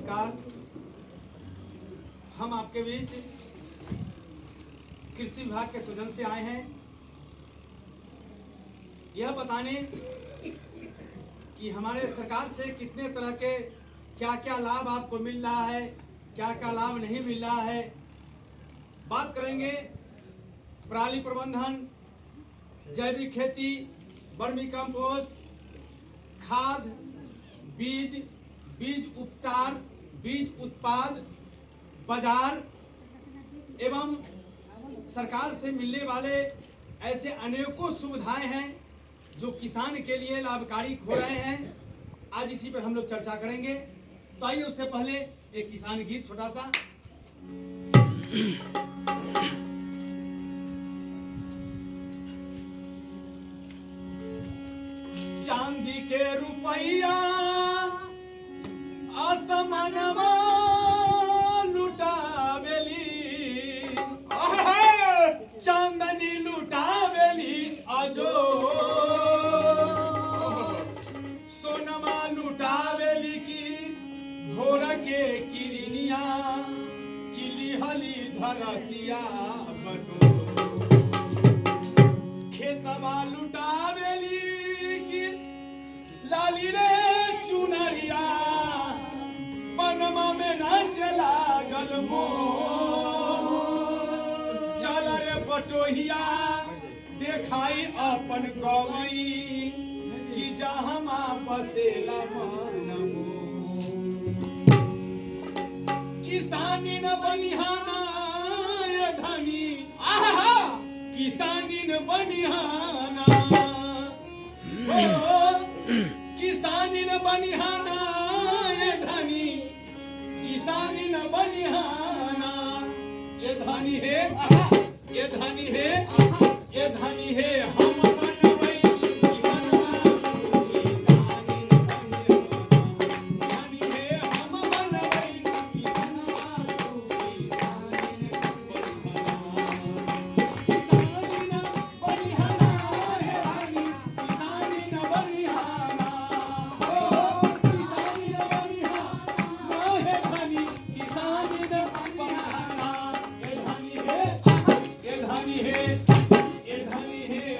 नमस्कार। हम आपके बीच कृषि विभाग के सौजन्य से आए हैं यह बताने कि हमारे सरकार से कितने तरह के क्या क्या लाभ आपको मिल रहा है, क्या क्या लाभ नहीं मिल रहा है। बात करेंगे पराली प्रबंधन, जैविक खेती, वर्मी कंपोस्ट, खाद, बीज, बीज उपचार, बीज उत्पाद, बाजार एवं सरकार से मिलने वाले ऐसे अनेकों सुविधाएं हैं जो किसान के लिए लाभकारी हो रहे हैं। आज इसी पर हम लोग चर्चा करेंगे। तो आइए उससे पहले एक किसान गीत छोटा सा। चांदी के रुपया आसमानवा लुटावेली, चांदनी लुटावेली अजो, सोनमा लुटावेली की घोर के किरनिया, किली हली धरतिया बटो, खेतवा लुटावेली की लाली रे चुनरिया, पनमा में नाच लागल मोर, चल रे बटोहिया देखाई अपन गवई कि जहमा बसेला मन मोर। किसानी न बनिहाना ये धनी, किसानी न बनिहाना, किसानी न बनिहाना ये धनी, किसानी न बनिहाना। ये धनी है, ये धनी है, ये धनी है हम बनवई किसनवा, किसानी न बनिहाना, धनी है हम बनवई किसनवा, किसानी न बनिहाना, किसानी न बनिहाना ये धनी, किसानी न बनिहाना, किसानी न बनिहाना ये धनी, किसानी न बनिहाना। ये धनी है, ये धनी है, ये धनी है।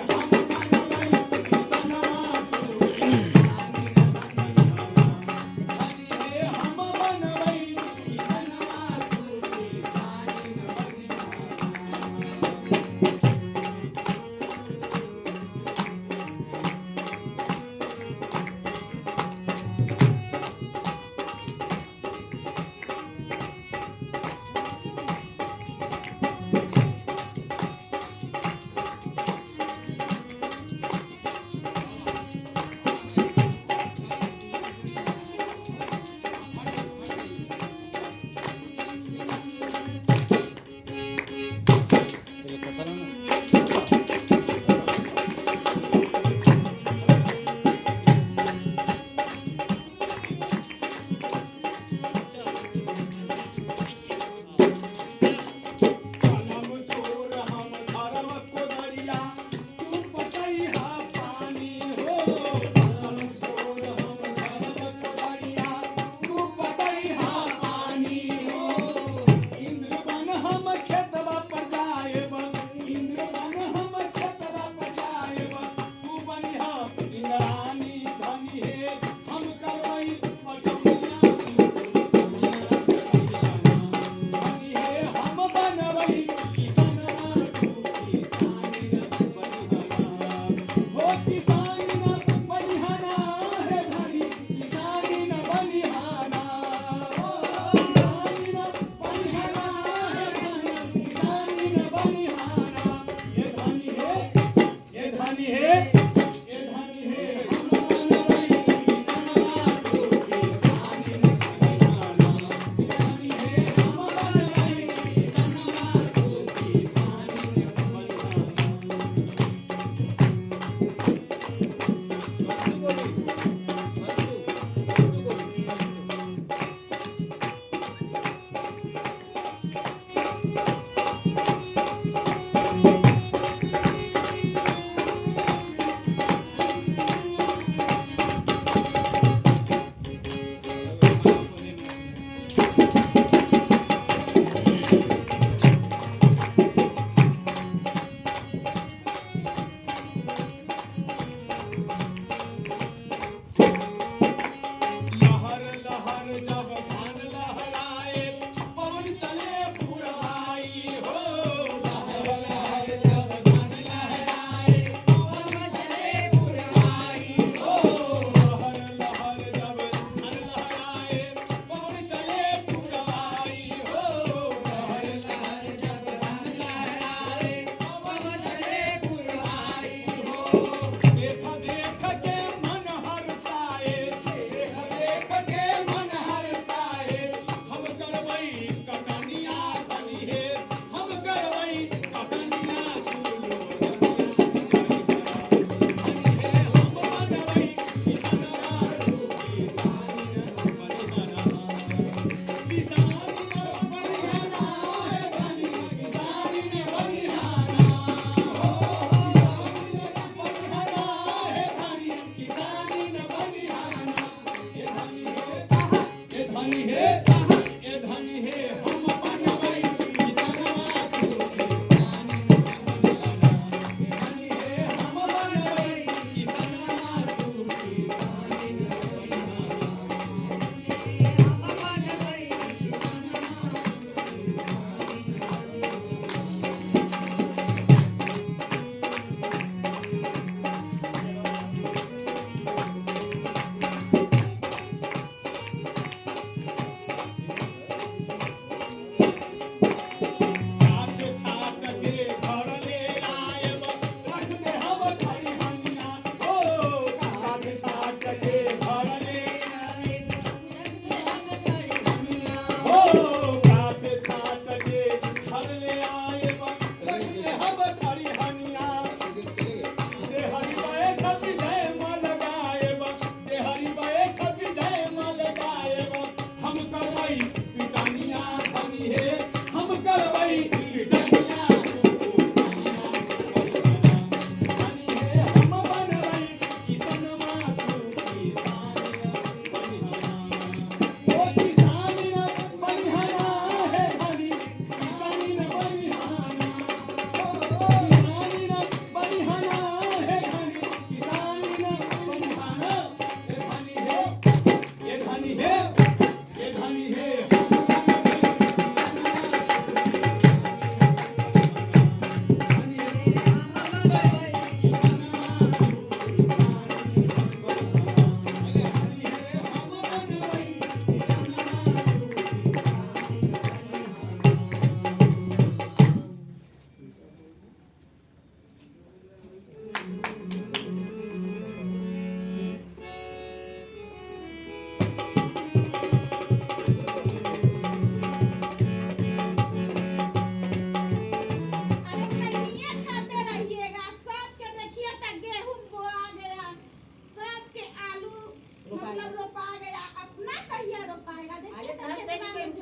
मतलब रोपा गया, अपना कहिया रोपाएगा? देखिए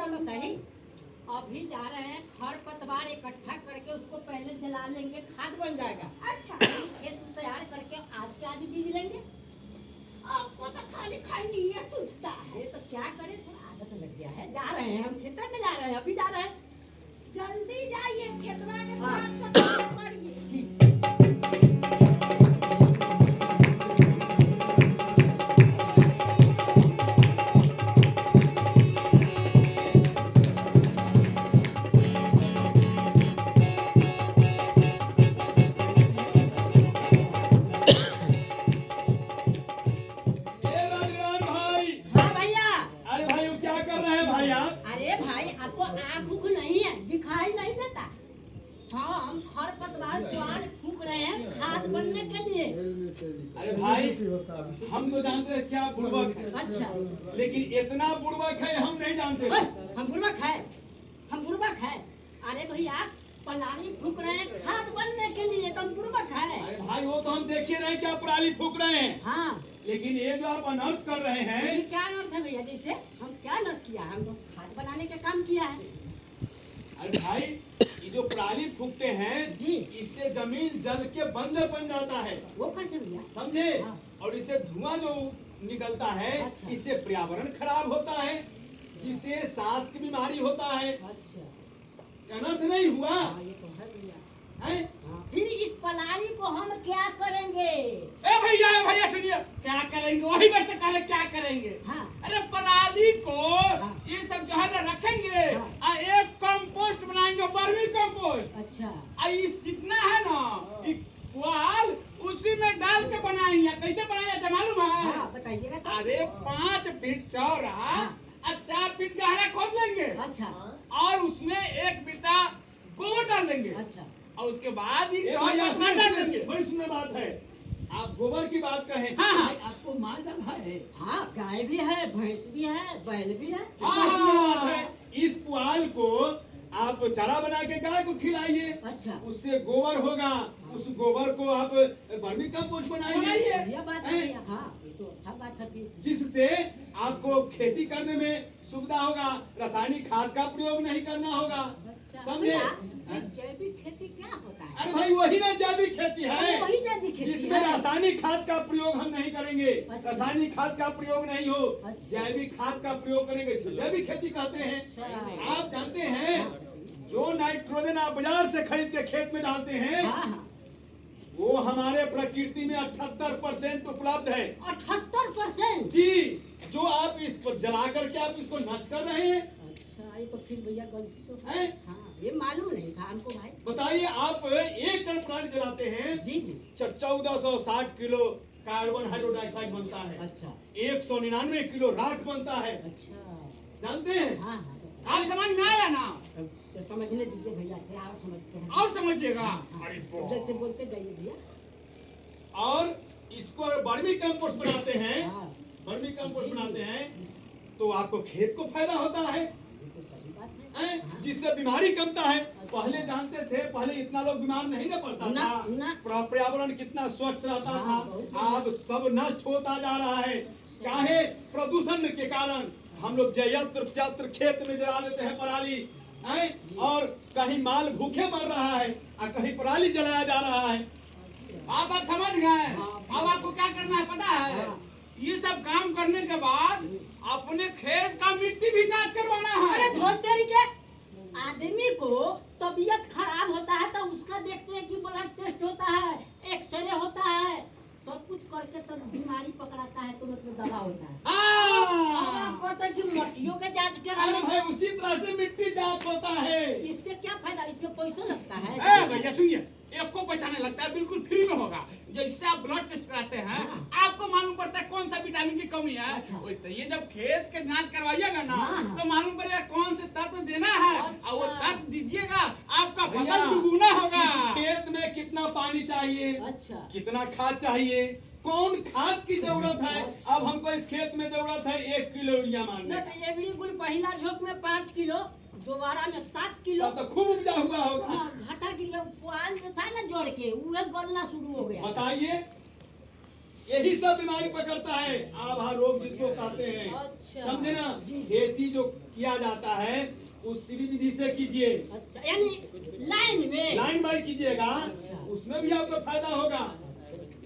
तो सही। अभी जा रहे हैं, खरपतवार इकट्ठा करके उसको पहले जला लेंगे, खाद बन जाएगा। अच्छा, खेत तैयार करके आज के आज बीज लेंगे। आपको तो खाली खाई ये सोचता है। ये तो क्या करें, थोड़ा आदत लग गया है। जा रहे हैं हम, खेत में जा रहे हैं, अभी जा रहे हैं। जल्दी जाइए, खेतवा के हाँ। साफ सफाई करिए। ठीक। ए राजराम भाई, हाँ भैया। अरे भाई वो क्या कर रहे हैं भाई आप? अरे भाई, आपको आँख उख नहीं है, दिखाई नहीं देता? हाँ, हम खरपतवार पुआल फूंक रहे हैं खाद बनने के लिए। अरे भाई, हम तो जानते हैं क्या बुड़बक है, अच्छा। लेकिन इतना बुड़बक है हम नहीं जानते। ओए, हम बुड़बक है, हम बुड़बक है। अरे भैया, पलानी फूंक रहे हैं खाद बनने के लिए, तो हम बुड़बक है। अरे भाई वो तो हम देखे रहे क्या पराली फूक रहे हैं, हाँ, लेकिन ये जो आप अनर्थ कर रहे हैं, ये क्या अर्थ है भैया? जैसे हम क्या अर्थ किया? हम तो खाद बनाने का काम किया है। अरे भाई ये जो पराली फूकते हैं जी। इससे जमीन जल के बंजर बन जाता है, वो कैसे भैया? समझे? हाँ। और इससे धुआं जो निकलता है, अच्छा। इससे पर्यावरण खराब होता है, जिससे सांस की बीमारी होता है। अच्छा। अनर्थ नहीं हुआ हाँ, ये तो है भैया। है? हाँ, फिर इस पलानी को हम क्या करेंगे? ए भैया सुनिए, क्या करेंगे? वही बात तो कह रहे, क्या करेंगे? हाँ। अरे पराली को हाँ। ये सब जो है ना रखेंगे, हाँ। और एक कंपोस्ट बनाएंगे, वर्मी कंपोस्ट। अच्छा। और इस जितना है ना ये पुआल, उसी में डाल के बनाएंगे। कैसे बनाया जाता है मालूम है? हाँ, बताइएगा तो। अरे 5 फीट चौड़ा और 4 फीट गहरा खोद लेंगे, अच्छा। और उसमें 1 बिता गोबर डाल देंगे, अच्छा। और उसके बाद ही ए और भैया, मसाला डाल देंगे। बड़ी सुंदर बात है। आप गोबर की बात कहें, हाँ, हाँ। भाई, आपको माल डाला है, हाँ, गाय भी है, भैंस भी है, बैल भी है। कितना सुंदर बात है। इस पुआल को आप चारा बना के गाय को खिलाइए, अच्छा। उससे गोबर होगा, उस गोबर को आप वर्मी कंपोस्ट बनाइए, बनाइए। बढ़िया बात है भैया। हाँ, ये तो अच्छा बात है फिर। जिससे आपको खेती करने में सुविधा होगा, रासायनिक खाद का प्रयोग नहीं करना होगा, अच्छा। समझे? भैया, ये जैविक खेती क्या होता है? अरे भाई वही ना जैविक खेती है, वही जैविक खेती जिसमें है। रासायनिक खाद का प्रयोग हम नहीं करेंगे, अच्छा। रासायनिक खाद का प्रयोग नहीं हो, अच्छा। जैविक खाद का प्रयोग करेंगे, इसको जैविक खेती कहते हैं। अच्छा। आप जानते हैं जो नाइट्रोजन आप बाजार से खरीद के खेत में डालते हैं, हाँ, हाँ। वो हमारे प्रकृति में 78% उपलब्ध है। 78%? जी, जो आप इस पर जला करके आप इसको नष्ट कर रहे हैं। अच्छा, ये तो फिर भैया गलती तो है। हैं? हाँ, ये मालूम नहीं था हमको भाई। बताइए, आप 1 टन पराली जलाते हैं, जी जी। 1460 किलो कार्बन हाइड्रोडाइऑक्साइड बनता है, अच्छा। 199 किलो राख बनता है, अच्छा। जानते हैं? हाँ, हाँ। आप समझ में आया ना? तो समझने दीजिए भैया, से और समझते हैं। और समझिएगा। हाँ, अरे जैसे बोलते जाइए भैया। और इसको वर्मी कंपोस्ट बनाते हैं, हाँ, वर्मी कंपोस्ट बनाते हैं, तो आपको खेत को फायदा होता है, ये तो सही बात है। हैं? हाँ। जिससे बीमारी कमता है। पहले जानते थे, पहले इतना लोग बीमार नहीं ना पड़ता ना, था, ना। पर्यावरण कितना स्वच्छ रहता हाँ, था, बहुत अब सब नष्ट होता जा रहा है। काहे? प्रदूषण के कारण हम लोग यत्र तत्र खेत में जला देते हैं पराली, हैं? और कहीं माल भूखे मर रहा है और कहीं पराली जलाया जा रहा है। आप समझ गए। हाँ। अब आपको क्या करना है पता है? हाँ। ये सब काम करने के बाद अपने खेत का मिट्टी भी जांच करवाना अरे है। धोत तेरी के, आदमी को तबीयत खराब होता है तो उसका देखते हैं कि ब्लड टेस्ट होता है, एक्सरे होता है, सब कुछ करके तो बीमारी पकड़ाता है, तो मतलब दवा होता है। अब हाँ। आपको पता है कि मट्टियों के जांच अरे कराने भाई उसी तरह से मिट्टी जांच होता है। इससे क्या फायदा? इसमें पैसा लगता है। ए भैया सुनिए, एक को पैसा नहीं लगता है, बिल्कुल फ्री में होगा। जैसे आप ब्लड टेस्ट कराते हैं, हाँ। आपको मालूम पड़ता है कौन सा विटामिन की कमी है। अच्छा। वैसे ये जब खेत के जांच करवाइएगा ना, हाँ। तो मालूम पड़ेगा कौन से तत्व देना है, और वो अच्छा। तत्व दीजिएगा, आपका भैया, फसल दुगुना होगा। इस खेत में कितना पानी चाहिए, अच्छा। कितना खाद चाहिए, कौन खाद की जरूरत है। अब हमको इस खेत में जरूरत है 1 किलो यूरिया मारने न का, तो एवरी गुल पहला झोंक में 5 किलो, दोबारा में 7 किलो। तब तो खूब उपजा हुआ होगा। हाँ, घटा गिर गया। पुआल जो था ना जोड़ के, वो गलना शुरू हो गया। बताइए, यही सब बीमारी पकड़ता है, आभा रोग जिसको कहते हैं। अच्छा। समझे ना? जी। खेती जो किया जाता है उसी विधि से कीजिए, अच्छा, यानी लाइन में। लाइन बाई कीजिएगा, अच्छा। उसमें भी आपको फायदा होगा।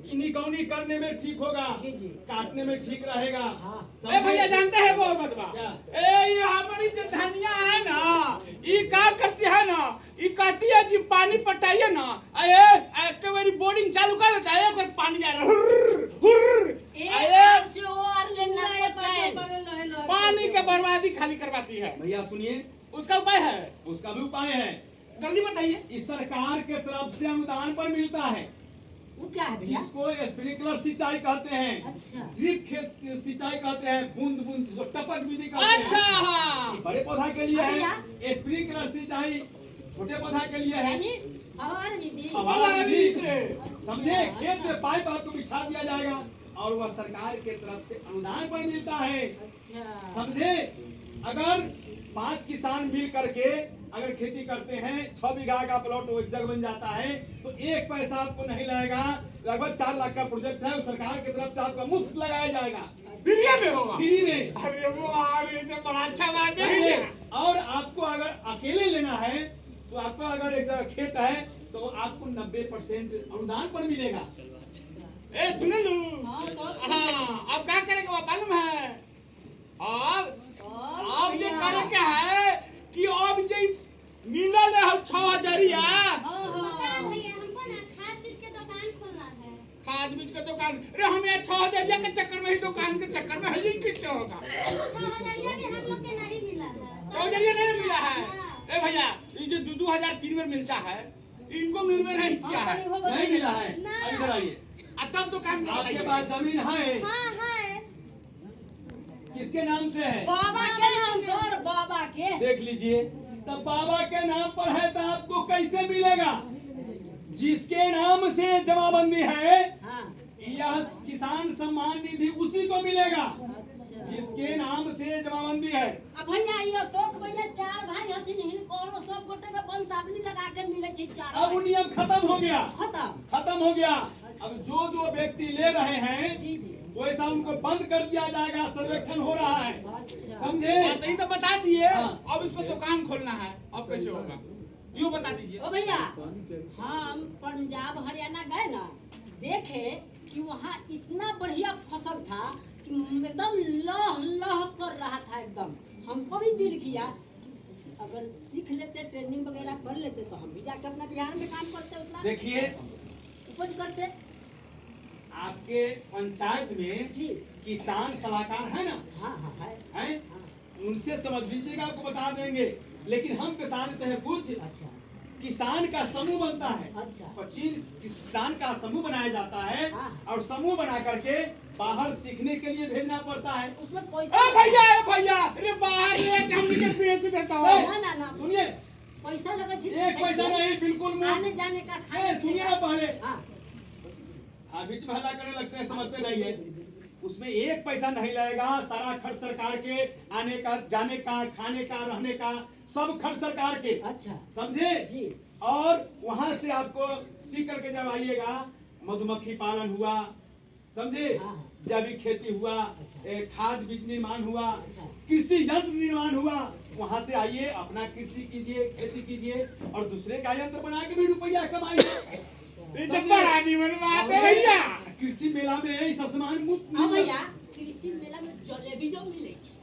निकौनी करने में ठीक होगा, जी, जी। काटने में ठीक रहेगा। हाँ। ए भैया जानते हैं वो बतवा क्या? ए ये हमारी जो धनिया है ना, ये क्या करती है ना, ये कहती है जी पानी पटाइए ना, एक बारी बोर्डिंग चालू कर देता है, एक बार पानी जा रहा है, हुर्र, हुर्र। एक अरे और से और लेना है। पानी का बर्बादी खाली करवाती है। भैया सुनिए, उसका उपाय है, उसका भी उपाय है। जल्दी बताइए। इस सरकार के तरफ से अनुदान पर मिलता है, वो क्या है भैया? जिसको स्प्रिंकलर सिंचाई कहते हैं, अच्छा। ड्रिप खेत सिंचाई कहते हैं, बूंद बूंद जिसको टपक विधि कहते हैं। अच्छा हाँ। बड़े पौधा के लिए भैया? है, स्प्रिंकलर सिंचाई छोटे पौधा के लिए है। यानी फवार विधि। फव्वारा विधि से समझे, खेत में पाइप आपको बिछा दिया जाएगा और वह सरकार के तरफ से अनुदान पर मिलता है। अच्छा। समझे? अगर 5 किसान मिल करके अगर खेती करते हैं, 6 बीघा का प्लॉट एक जगह बन जाता है, तो 1 पैसा आपको नहीं लगेगा। लगभग 4 लाख का प्रोजेक्ट है, सरकार की तरफ से आपको मुफ्त लगाया जाएगा, फ्री में होगा। फ्री में। अरे वाह, ये तो बड़ा अच्छा बात है समझे? भैया। और आपको अगर अकेले लेना है तो आपका अगर एक जगह खेत है तो आपको 90% अनुदान पर मिलेगा। ए सुने लू। हाँ, बहुत हाँ, अब क्या करेंगे वो मालूम है? अब ये भैया। करे क्या है कि अब ये मिलल है 6000। हाँ, पता है हाँ। भैया, हमको ना खाद बीज के दुकान खोलना है। खाद बीज का दुकान। अरे हम ये 6000 के चक्कर में ही दुकान के चक्कर में है, किससे होगा? 6000 भी हम लोग के नहीं मिला है। 6000 नहीं मिला है। हाँ। ए भैया, ये जो 2000 3 बार मिलता है, इनको मिलवे नहीं किया है। नहीं मिला है। ना। इधर आइए, तब दुकान आपके पास जमीन है, हाँ है। किसके नाम से है? बाबा के नाम पर, बाबा के। देख लीजिए, तब बाबा के नाम पर है तो आपको कैसे मिलेगा? जिसके नाम से जमाबंदी है, हाँ। यह किसान सम्मान निधि उसी को मिलेगा जिसके नाम से जमाबंदी है। अब भैया ये अशोक भैया 4 भाई हथिन, हिनको सब गोटे के वंशावली लगा के मिले छै 4 अब वो नियम खत्म हो गया, खत्म। खत्म हो गया। अब जो व्यक्ति ले रहे हैं जी जी। वैसा उनको बंद कर दिया जाएगा, सर्वेक्षण हो रहा है। अच्छा। समझे? यही तो बता दिए। हाँ। अब इसको दुकान खोलना है, अब कैसे होगा? यूँ बता दीजिए। ओ भैया, हम पंजाब हरियाणा गए ना, देखे कि वहाँ इतना बढ़िया फसल था कि एकदम लह लह कर रहा था एकदम। हमको भी दिल किया कि अगर सीख लेते, ट्रेनिंग वगैरह कर लेते तो हम भी जाके अपना बिहार में काम करते, उतना देखिए, उपज करते। आपके पंचायत में जी। किसान सलाहकार है ना, हाँ हाँ है। है? उनसे समझ लीजिएगा, आपको बता देंगे। लेकिन हम बता देते हैं कुछ। अच्छा किसान का समूह बनता है, अच्छा। 25 किसान का समूह बनाया जाता है हाँ। और समूह बना करके बाहर सीखने के लिए भेजना पड़ता है। उसमें ए पैसा भैया, ए भैया, अरे बाहर लेके हम इनके बेच देता हूँ। ना ना ना, सुनिए, पैसा लगे छी। एक पैसा नहीं, बिल्कुल मुफ्त। आने जाने का ए, खाने सुनिए का। ना पहले। हाँ। हाँ, बीच में हल्ला करने लगते हैं, समझते नहीं है। उसमें 1 पैसा नहीं लगेगा, सारा खर्च सरकार के, आने का, जाने का, खाने का, रहने का, सब खर्च सरकार के। अच्छा समझे? जी। और वहां से आपको सीख करके जब आइएगा, मधुमक्खी पालन हुआ, समझे, हाँ। जैविक खेती हुआ, अच्छा। खाद बीज निर्माण हुआ, अच्छा। कृषि यंत्र निर्माण हुआ, वहां से आइए, अपना कृषि कीजिए, खेती कीजिए और दूसरे का यंत्र बना के भी रुपया कमाइए। ये तो बड़ा निमन बात है भैया। कृषि मेला में यही सब सामान मुफ्त हाँ मिले। भैया, कृषि मेला में जलेबी जो मिले छै।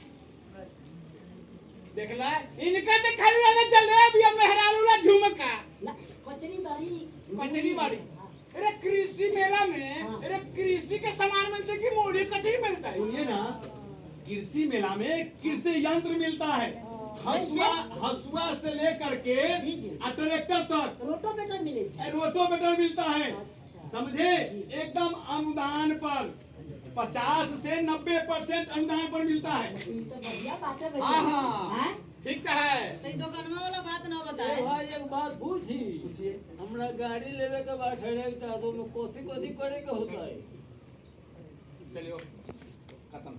देखला, इनका तो खाली वाला जलेबी और मेहरारूला झुमका, ना, कचरी बड़ी। कचरी बड़ी। अरे कृषि मेला में, हाँ। अरे कृषि के सामान मिलते कि मूढ़ी कचरी मिलता है? सुनिए ना, कृषि मेला में कृषि यंत्र मिलता है, हसुआ, हसुआ से लेकर के जी, जी। ट्रैक्टर तक, रोटोवेटर मिले छै। रोटोवेटर मिलता है। अच्छा। समझे? एकदम अनुदान पर 50 से 90% अनुदान पर मिलता है। ये तो बढ़िया बात है भैया। हाँ, हाँ। हैं? ठीक तो है। तो दुकानवा वाला बात ना ए बताए। भाई एक बात पूछी, हमरा गाड़ी लेवे के बाद ठहरे के तो में कोथी कोथी करे के होता है? चलिए खत्म।